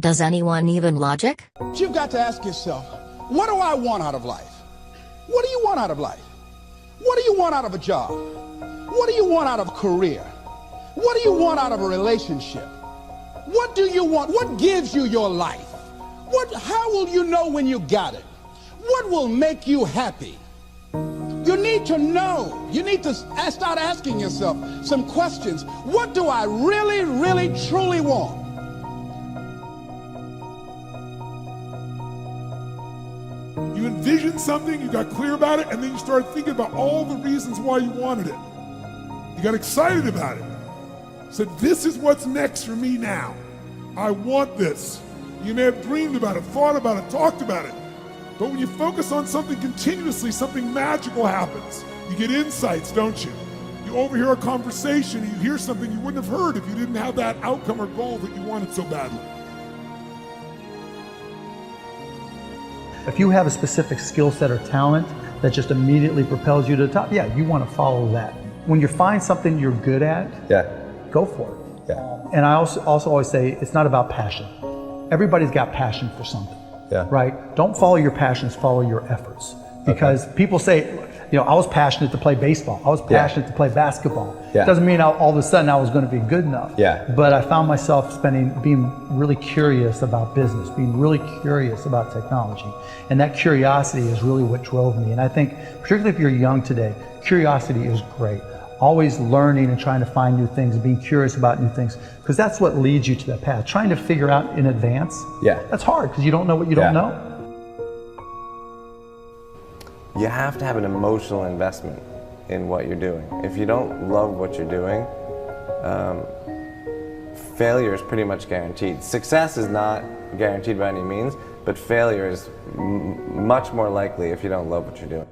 Does anyone even logic? You've got to ask yourself, what do I want out of life? What do you want out of life? What do you want out of a job? What do you want out of a career? What do you want out of a relationship? What do you want? What gives you your life? How will you know when you got it? What will make you happy? You need to know. You need to start asking yourself some questions. What do I really, really, truly want? You envisioned something, you got clear about it, and then you started thinking about all the reasons why you wanted it. You got excited about it. Said, this is what's next for me now. I want this. You may have dreamed about it, thought about it, talked about it. But when you focus on something continuously, something magical happens. You get insights, don't you? You overhear a conversation, and you hear something you wouldn't have heard if you didn't have that outcome or goal that you wanted so badly. If you have a specific skill set or talent that just immediately propels you to the top, yeah, you want to follow that. When you find something you're good at, go for it. Yeah. And I also always say it's not about passion. Everybody's got passion for something, right? Don't follow your passions, follow your efforts. Because people say, you know, I was passionate to play baseball. I was passionate to play basketball. Doesn't mean all of a sudden I was going to be good enough. But I found myself being really curious about business, being really curious about technology. And that curiosity is really what drove me. And I think, particularly if you're young today, curiosity is great. Always learning and trying to find new things, being curious about new things, because that's what leads you to that path. Trying to figure out in advance, that's hard because you don't know what you don't know. You have to have an emotional investment in what you're doing. If you don't love what you're doing, failure is pretty much guaranteed. Success is not guaranteed by any means, but failure is much more likely if you don't love what you're doing.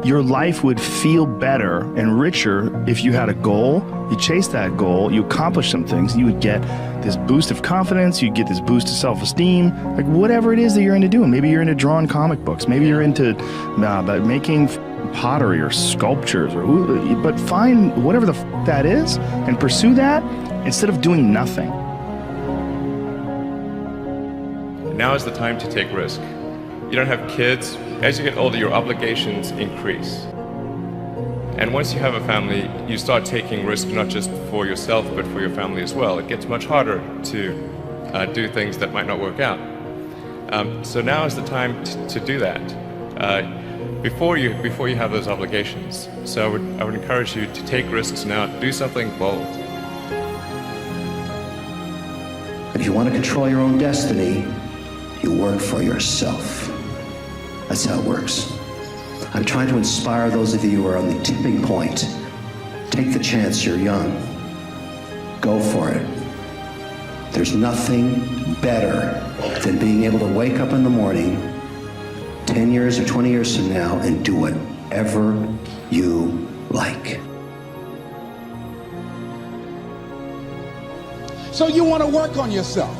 Your life would feel better and richer if you had a goal, you chased that goal, you accomplished some things, you would get this boost of confidence, you'd get this boost of self-esteem, like whatever it is that you're into doing. Maybe you're into drawing comic books, maybe you're into making pottery or sculptures, but find whatever the that is and pursue that instead of doing nothing. Now is the time to take risk. You don't have kids. As you get older, your obligations increase. And once you have a family, you start taking risks not just for yourself, but for your family as well. It gets much harder to do things that might not work out. So now is the time to do that before you have those obligations. So I would encourage you to take risks now. Do something bold. If you want to control your own destiny, you work for yourself. That's how it works. I'm trying to inspire those of you who are on the tipping point. Take the chance, you're young. Go for it. There's nothing better than being able to wake up in the morning 10 years or 20 years from now and do whatever you like. So you want to work on yourself.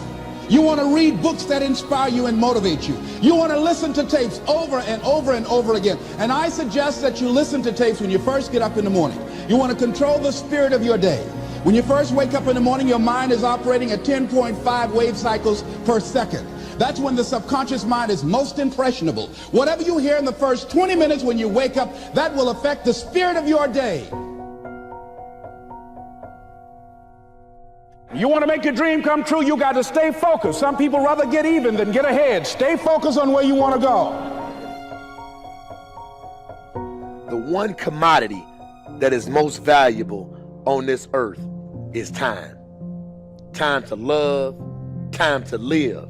You want to read books that inspire you and motivate you. You want to listen to tapes over and over and over again. And I suggest that you listen to tapes when you first get up in the morning. You want to control the spirit of your day. When you first wake up in the morning, your mind is operating at 10.5 wave cycles per second. That's when the subconscious mind is most impressionable. Whatever you hear in the first 20 minutes when you wake up, that will affect the spirit of your day. You want to make your dream come true, you got to stay focused. Some people rather get even than get ahead. Stay focused on where you want to go. The one commodity that is most valuable on this earth is time. Time to love, time to live.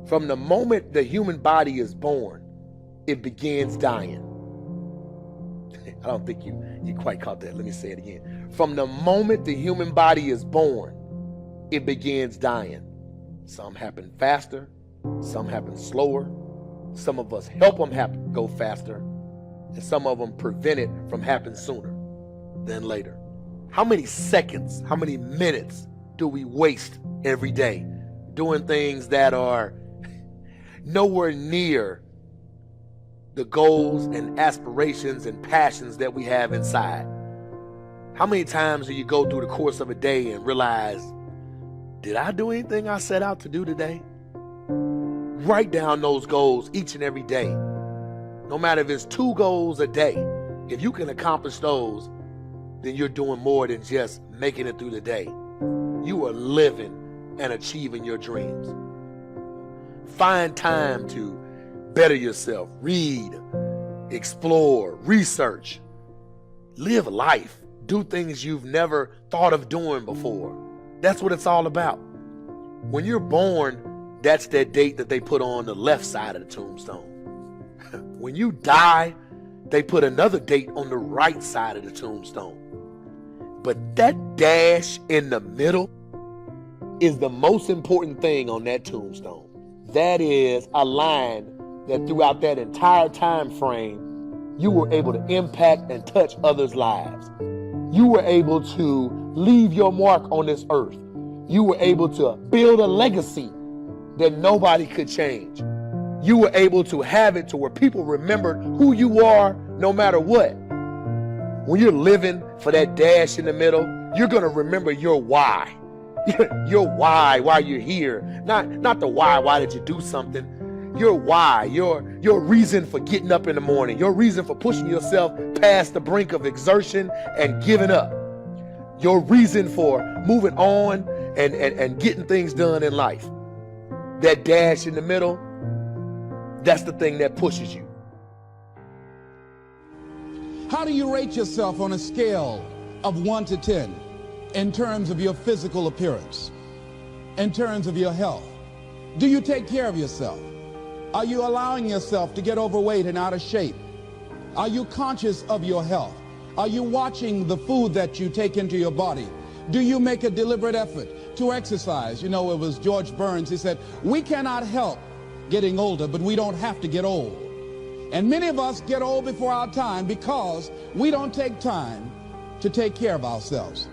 From the moment the human body is born, it begins dying. I don't think you quite caught that. Let me say it again. From the moment the human body is born, it begins dying. Some happen faster, some happen slower. Some of us help them go faster, and some of them prevent it from happening sooner than later. How many seconds, how many minutes do we waste every day doing things that are nowhere near the goals and aspirations and passions that we have inside? How many times do you go through the course of a day and realize, did I do anything I set out to do today? Write down those goals each and every day. No matter if it's 2 goals a day, if you can accomplish those, then you're doing more than just making it through the day. You are living and achieving your dreams. Find time to better yourself, read, explore, research, live life, do things you've never thought of doing before. That's what it's all about. When you're born, that's that date that they put on the left side of the tombstone. When you die, they put another date on the right side of the tombstone. But that dash in the middle is the most important thing on that tombstone. That is a line that throughout that entire time frame, you were able to impact and touch others' lives. You were able to leave your mark on this earth. You were able to build a legacy that nobody could change. You were able to have it to where people remembered who you are no matter what. When you're living for that dash in the middle, you're going to remember your why. Your why you're here. Not the why did you do something. Your why, your reason for getting up in the morning, your reason for pushing yourself past the brink of exertion and giving up. Your reason for moving on and getting things done in life. That dash in the middle, that's the thing that pushes you. How do you rate yourself on a scale of 1 to 10 in terms of your physical appearance, in terms of your health? Do you take care of yourself? Are you allowing yourself to get overweight and out of shape? Are you conscious of your health? Are you watching the food that you take into your body? Do you make a deliberate effort to exercise? You know, it was George Burns, he said, we cannot help getting older, but we don't have to get old. And many of us get old before our time because we don't take time to take care of ourselves.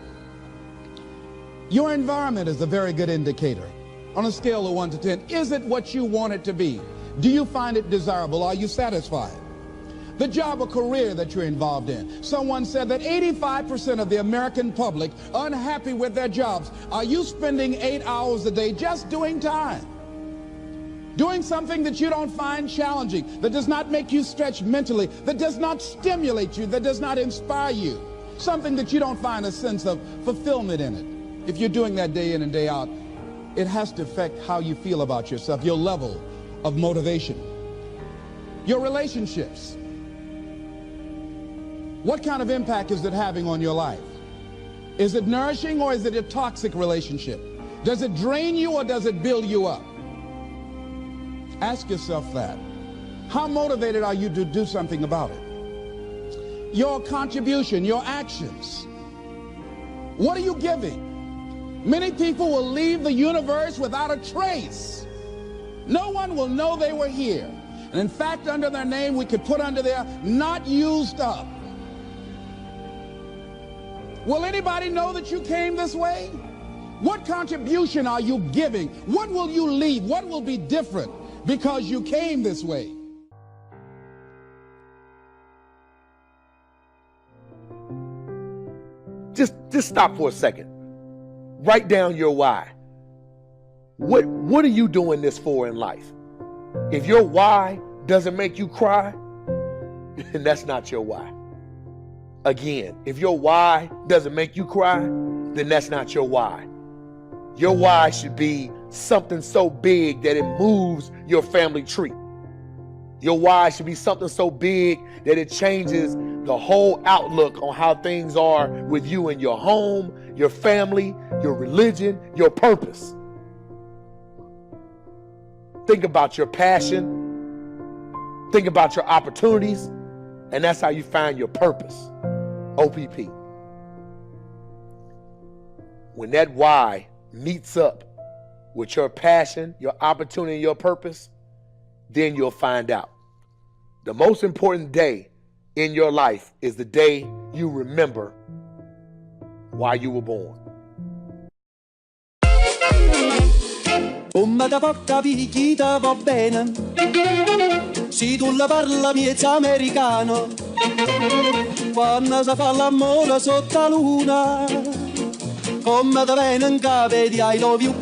Your environment is a very good indicator. On a scale of 1 to 10, is it what you want it to be? Do you find it desirable? Are you satisfied? The job or career that you're involved in. Someone said that 85% of the American public are unhappy with their jobs. Are you spending 8 hours a day just doing time? Doing something that you don't find challenging, that does not make you stretch mentally, that does not stimulate you, that does not inspire you. Something that you don't find a sense of fulfillment in it. If you're doing that day in and day out, it has to affect how you feel about yourself, your level of motivation. Your relationships. What kind of impact is it having on your life? Is it nourishing or is it a toxic relationship? Does it drain you or does it build you up? Ask yourself that. How motivated are you to do something about it? Your contribution, your actions. What are you giving? Many people will leave the universe without a trace. No one will know they were here. And in fact, under their name, we could put under there, not used up. Will anybody know that you came this way? What contribution are you giving? What will you leave? What will be different because you came this way? Just stop for a second. Write down your why. What are you doing this for in life? If your why doesn't make you cry, then that's not your why. Again, if your why doesn't make you cry, then that's not your why. Your why should be something so big that it moves your family tree. Your why should be something so big that it changes the whole outlook on how things are with you and your home, your family, your religion, your purpose. Think about your passion. Think about your opportunities. And that's how you find your purpose. OPP. When that why meets up with your passion, your opportunity, your purpose, then you'll find out. The most important day in your life is the day you remember why you were born. Come da porta picchita va bene, si tu la parla miezza americano, quando si fa l'amore sotto la luna, come te viene in capo di I love you.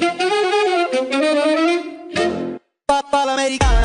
Papà l'americano.